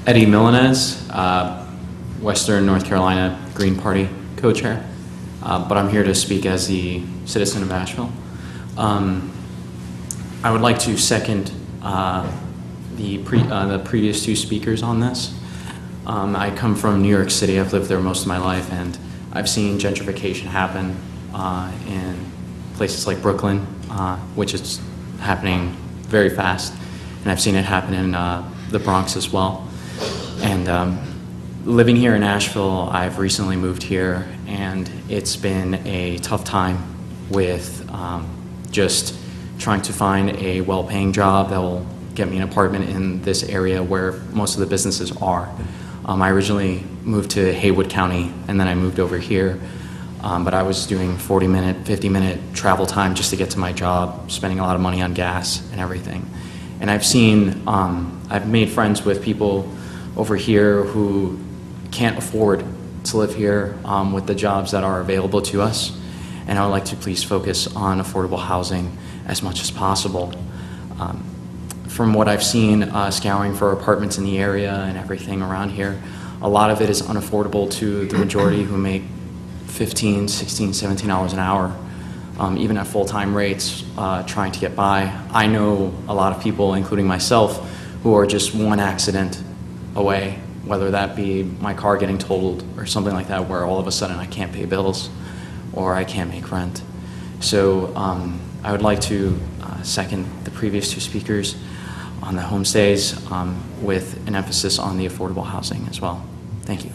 Eddie Milanes, Western North Carolina Green Party co-chair, but I'm here to speak as the citizen of Asheville. I would like to second the previous two speakers on this. I come from New York City. I've lived there most of my life, and I've seen gentrification happen in places like Brooklyn, which is happening very fast, and I've seen it happen in the Bronx as well. And living here in Asheville, I've recently moved here, and it's been a tough time with just trying to find a well-paying job that will get me an apartment in this area where most of the businesses are. I originally moved to Haywood County, and then I moved over here, but I was doing 40-minute, 50-minute travel time just to get to my job, spending a lot of money on gas and everything. And I've seen, I've made friends with people over here who can't afford to live here with the jobs that are available to us, and I would like to please focus on affordable housing as much as possible. From what I've seen, scouring for apartments in the area and everything around here, a lot of it is unaffordable to the majority who make $15, $16, $17 an hour, even at full-time rates, trying to get by. I know a lot of people, including myself, who are just one accident away, whether that be my car getting totaled or something like that, where all of a sudden I can't pay bills or I can't make rent. So I would like to second the previous two speakers on the homestays with an emphasis on the affordable housing as well. Thank you.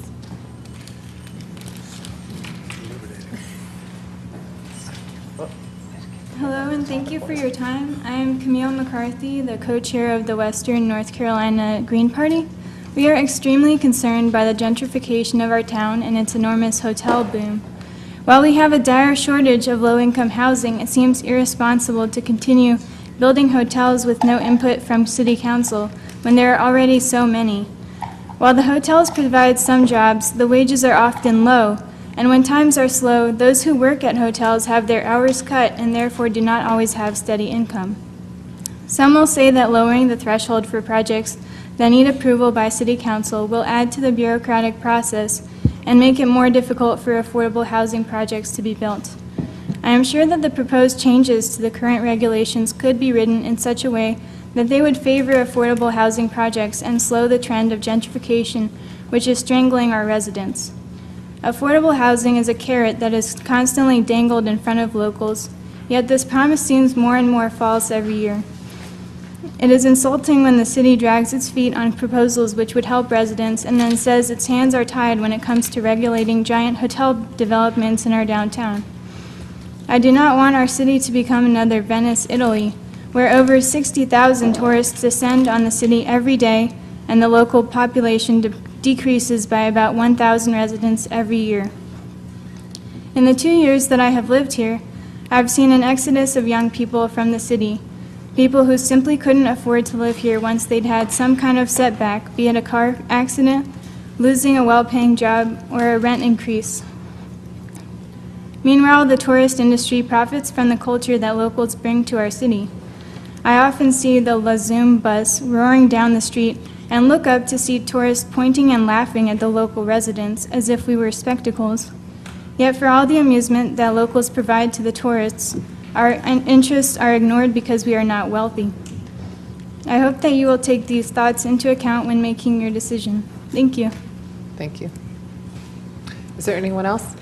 Hello, and thank you for your time. I am Camille McCarthy, the co-chair of the Western North Carolina Green Party. We are extremely concerned by the gentrification of our town and its enormous hotel boom. While we have a dire shortage of low-income housing, it seems irresponsible to continue building hotels with no input from City Council when there are already so many. While the hotels provide some jobs, the wages are often low, and when times are slow, those who work at hotels have their hours cut and therefore do not always have steady income. Some will say that lowering the threshold for projects that need approval by City Council will add to the bureaucratic process and make it more difficult for affordable housing projects to be built. I am sure that the proposed changes to the current regulations could be written in such a way that they would favor affordable housing projects and slow the trend of gentrification, which is strangling our residents. Affordable housing is a carrot that is constantly dangled in front of locals, yet this promise seems more and more false every year. It is insulting when the city drags its feet on proposals which would help residents and then says its hands are tied when it comes to regulating giant hotel developments in our downtown. I do not want our city to become another Venice, Italy, where over 60,000 tourists descend on the city every day and the local population decreases by about 1,000 residents every year. In the 2 years that I have lived here, I've seen an exodus of young people from the city, people who simply couldn't afford to live here once they'd had some kind of setback, be it a car accident, losing a well-paying job, or a rent increase. Meanwhile, the tourist industry profits from the culture that locals bring to our city. I often see the La Zoom bus roaring down the street and look up to see tourists pointing and laughing at the local residents as if we were spectacles. Yet for all the amusement that locals provide to the tourists, our interests are ignored because we are not wealthy. I hope that you will take these thoughts into account when making your decision. Thank you. Thank you. Is there anyone else?